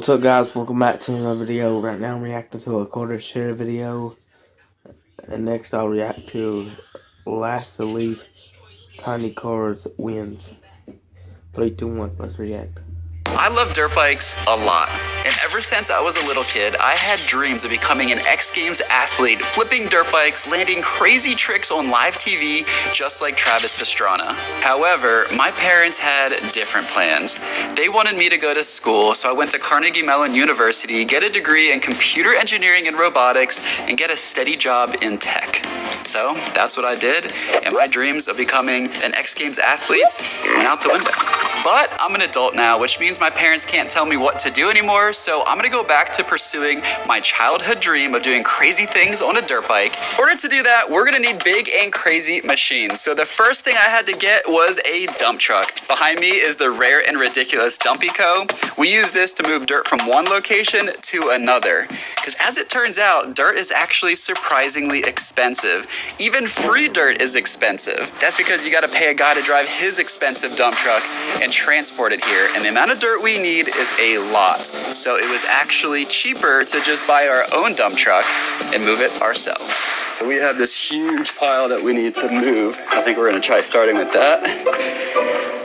What's up, guys? Welcome back to another video. Right now I'm reacting to a quarter share video, and next I'll react to Last to Leave Tiny Cars Wins. 3, 2, 1, let's react. I love dirt bikes a lot, and ever since I was a little kid, I had dreams of becoming an X Games athlete, flipping dirt bikes, landing crazy tricks on live TV, just like Travis Pastrana. However, my parents had different plans. They wanted me to go to school, so I went to Carnegie Mellon University, get a degree in computer engineering and robotics, and get a steady job in tech. So that's what I did, and my dreams of becoming an X Games athlete went out the window. But I'm an adult now, which means my parents can't tell me what to do anymore, so I'm gonna go back to pursuing my childhood dream of doing crazy things on a dirt bike. In order to do that, we're gonna need big and crazy machines. So the first thing I had to get was a dump truck. Behind me is the rare and ridiculous Dumpy-Co. We use this to move dirt from one location to another. Because as it turns out, dirt is actually surprisingly expensive. Even free dirt is expensive. That's because you gotta pay a guy to drive his expensive dump truck and transport it here. And the amount of dirt we need is a lot. So it was actually cheaper to just buy our own dump truck and move it ourselves. So we have this huge pile that we need to move. I think we're gonna try starting with that.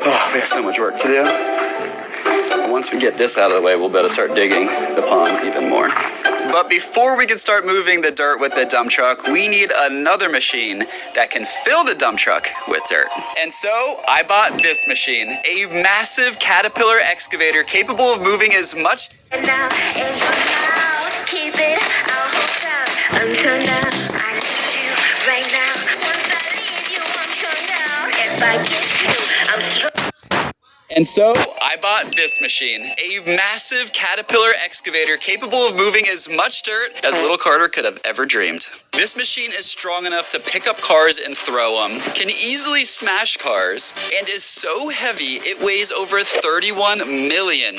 Oh, we have so much work to do. Once we get this out of the way, we'll better start digging the pond even more. But before we can start moving the dirt with the dump truck, we need another machine that can fill the dump truck with dirt. And so I bought this machine, a massive Caterpillar excavator capable of moving as much. And now, keep it, I'll hold down until now. I need you right now. Once I leave you until now. If I get you, I'm strong. And so I bought this machine, a massive Caterpillar excavator capable of moving as much dirt as little Carter could have ever dreamed. This machine is strong enough to pick up cars and throw them, can easily smash cars, and is so heavy it weighs over 31 million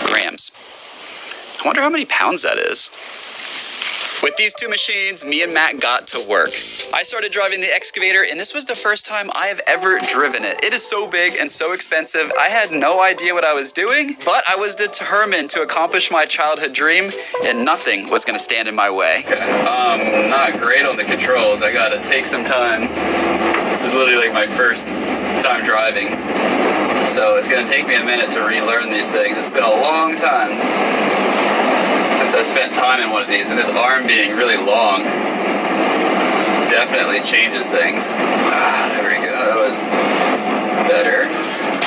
grams. I wonder how many pounds that is. With these two machines, me and Matt got to work. I started driving the excavator, and this was the first time I have ever driven it. It is so big and so expensive. I had no idea what I was doing, but I was determined to accomplish my childhood dream, and nothing was gonna stand in my way. Not great on the controls. I gotta take some time. This is literally like my first time driving. So it's gonna take me a minute to relearn these things. It's been a long time since I spent time in one of these, and this arm being really long definitely changes things. There we go, that was better.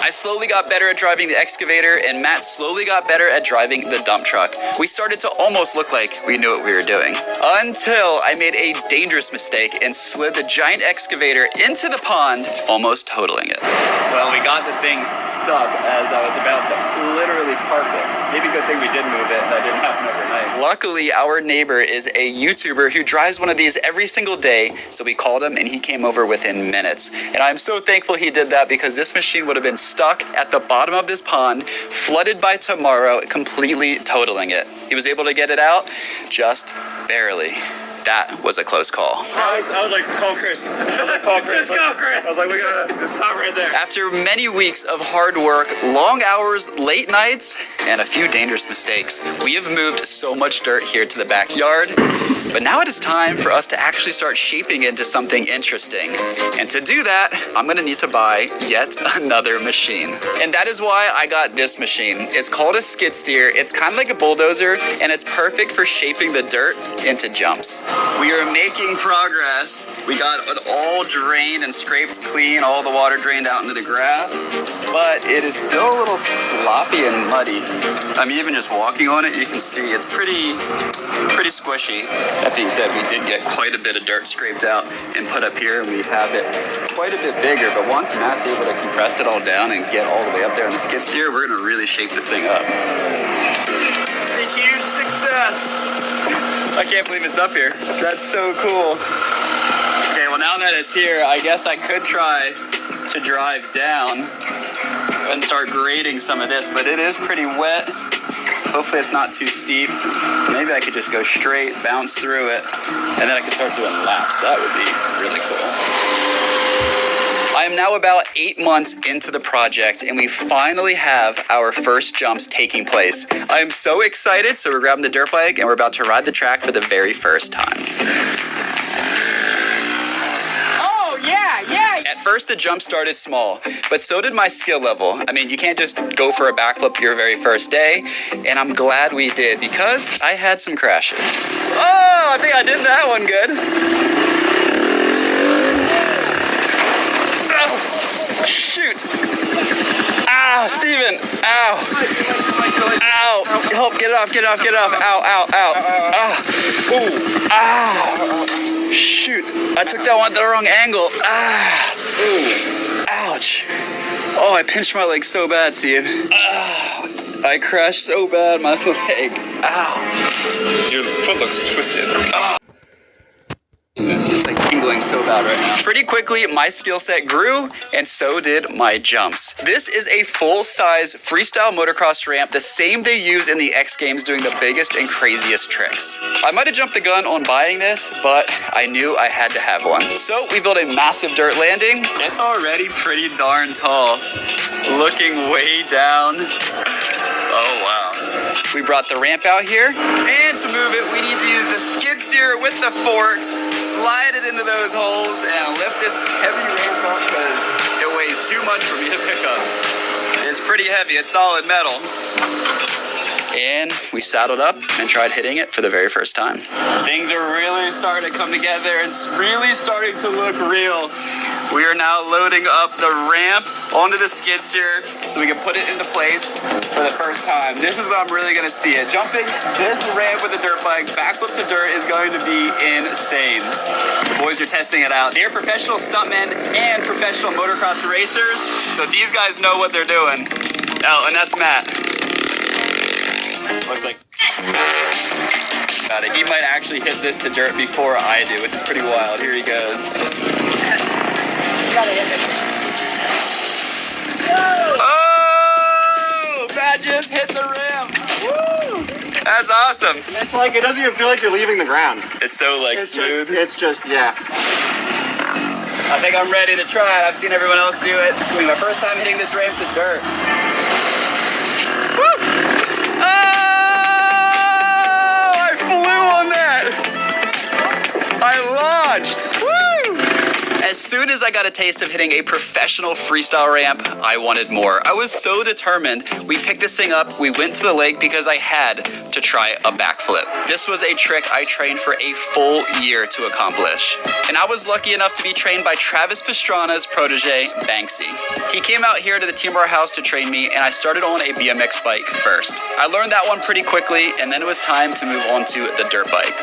I slowly got better at driving the excavator, and Matt slowly got better at driving the dump truck. We started to almost look like we knew what we were doing, until I made a dangerous mistake and slid the giant excavator into the pond, almost totaling it. Well, we got the thing stuck as I was about to literally park it. Maybe good thing we did move it, that didn't happen overnight. Luckily, our neighbor is a YouTuber who drives one of these every single day, so we called him and he came over within minutes. And I'm so thankful he did that, because this machine would have been stuck at the bottom of this pond, flooded by tomorrow, completely totaling it. He was able to get it out, just barely. That was a close call. I was like, call Chris. I was like, call Chris. Just go, Chris. I was like, we gotta stop right there. After many weeks of hard work, long hours, late nights, and a few dangerous mistakes, we have moved so much dirt here to the backyard. But now it is time for us to actually start shaping it into something interesting. And to do that, I'm gonna need to buy yet another machine. And that is why I got this machine. It's called a skid steer. It's kind of like a bulldozer, and it's perfect for shaping the dirt into jumps. We are making progress. We got it all drained and scraped clean, all the water drained out into the grass, but it is still a little sloppy and muddy. I mean, even just walking on it, you can see it's pretty squishy. That being said, we did get quite a bit of dirt scraped out and put up here, and we have it quite a bit bigger, but once Matt's able to compress it all down and get all the way up there on the skid steer, we're gonna really shape this thing up. A huge success. I can't believe it's up here. That's so cool. Okay, well now that it's here, I guess I could try to drive down and start grading some of this, but it is pretty wet. Hopefully it's not too steep. Maybe I could just go straight, bounce through it, and then I could start doing laps. That would be really cool. I am now about 8 months into the project, and we finally have our first jumps taking place. I am so excited, so we're grabbing the dirt bike and we're about to ride the track for the very first time. Oh, yeah. At first, the jump started small, but so did my skill level. I mean, you can't just go for a backflip your very first day, and I'm glad we did because I had some crashes. Oh, I think I did that one good. Oh, shoot. Ah, Steven. Ow. Ow. Help, get it off. Ow. Ah. Ooh. Ah. Shoot. I took that one at the wrong angle. Ah. Ooh. Ouch. Oh, I pinched my leg so bad, Steve. Ah. I crashed so bad, my leg. Ow. Your foot looks twisted. Ah. It's like tingling so bad right now. Pretty quickly, my skill set grew, and so did my jumps. This is a full-size freestyle motocross ramp, the same they use in the X Games, doing the biggest and craziest tricks. I might have jumped the gun on buying this, but I knew I had to have one. So we built a massive dirt landing. It's already pretty darn tall. Looking way down. Oh, wow. We brought the ramp out here, and to move it, we need to use the skid steer with the forks, slide it into those holes, and lift this heavy ramp up because it weighs too much for me to pick up. It's pretty heavy, it's solid metal. And we saddled up and tried hitting it for the very first time. Things are really starting to come together. It's really starting to look real. We are now loading up the ramp onto the skid steer so we can put it into place for the first time. This is what I'm really gonna see it. Jumping this ramp with a dirt bike, backflip to dirt, is going to be insane. The boys are testing it out. They're professional stuntmen and professional motocross racers, so these guys know what they're doing. Oh, and that's Matt. Looks like got it. He might actually hit this to dirt before I do, which is pretty wild. Here he goes. Oh! Matt just hit the rim. Woo! That's awesome. It's like, it doesn't even feel like you're leaving the ground. It's so like smooth. It's just, yeah. I think I'm ready to try it. I've seen everyone else do it. It's gonna be my first time hitting this ramp to dirt. Woo! Oh! I flew on that! I launched! Woo! As soon as I got a taste of hitting a professional freestyle ramp, I wanted more. I was so determined. We picked this thing up, we went to the lake because I had to try a backflip. This was a trick I trained for a full year to accomplish. And I was lucky enough to be trained by Travis Pastrana's protege, Banksy. He came out here to the Team Bar house to train me, and I started on a BMX bike first. I learned that one pretty quickly, and then it was time to move on to the dirt bike.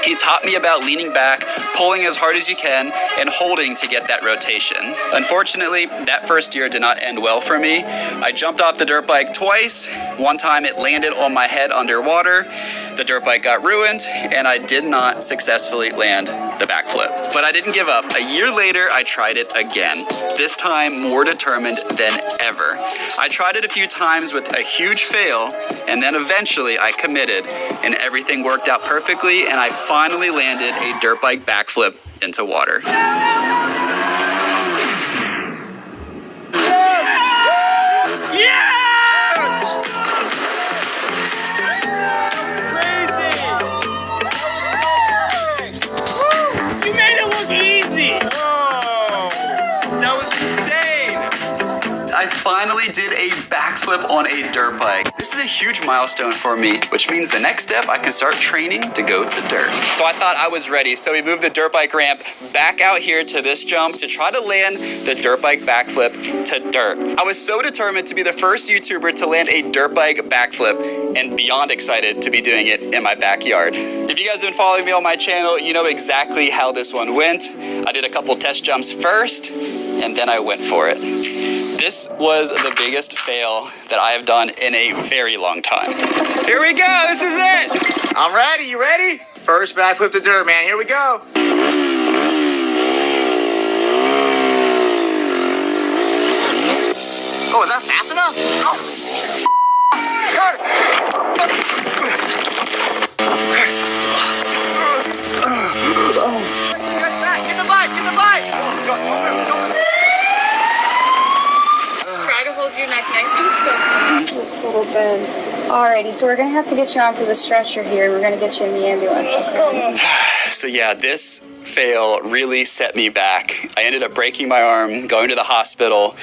He taught me about leaning back, pulling as hard as you can, and holding to get that rotation. Unfortunately, that first year did not end well for me. I jumped off the dirt bike twice. One time it landed on my head underwater. The dirt bike got ruined, and I did not successfully land the backflip. But I didn't give up. A year later, I tried it again. This time more determined than ever. I tried it a few times with a huge fail, and then eventually I committed, and everything worked out perfectly, and I finally landed a dirt bike backflip into water. I finally did a backflip on a dirt bike. This is a huge milestone for me, which means the next step I can start training to go to dirt. So I thought I was ready, so we moved the dirt bike ramp back out here to this jump to try to land the dirt bike backflip to dirt. I was so determined to be the first YouTuber to land a dirt bike backflip and beyond excited to be doing it in my backyard. If you guys have been following me on my channel, you know exactly how this one went. I did a couple test jumps first, and then I went for it. This was the biggest fail that I have done in a very long time. Here we go, this is it! I'm ready, you ready? First backflip to dirt, man, here we go. Oh, is that fast enough? Oh, got it! Get the bike, get the bike! total burn. Alrighty, so we're gonna have to get you onto the stretcher here, and we're gonna get you in the ambulance, okay? So yeah, this fail really set me back. I ended up breaking my arm, going to the hospital,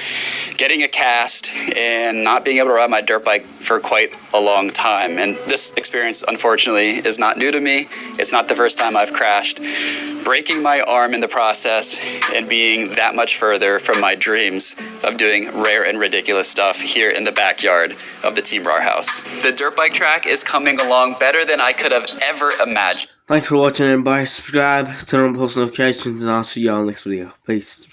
getting a cast, and not being able to ride my dirt bike for quite a long time. And this experience, unfortunately, is not new to me. It's not the first time I've crashed. Breaking my arm in the process and being that much further from my dreams of doing rare and ridiculous stuff here in the backyard of the Team RAR house. The dirt bike track is coming along better than I could have ever imagined. Thanks for watching, everybody. Subscribe, turn on post notifications, and I'll see y'all next video. Peace.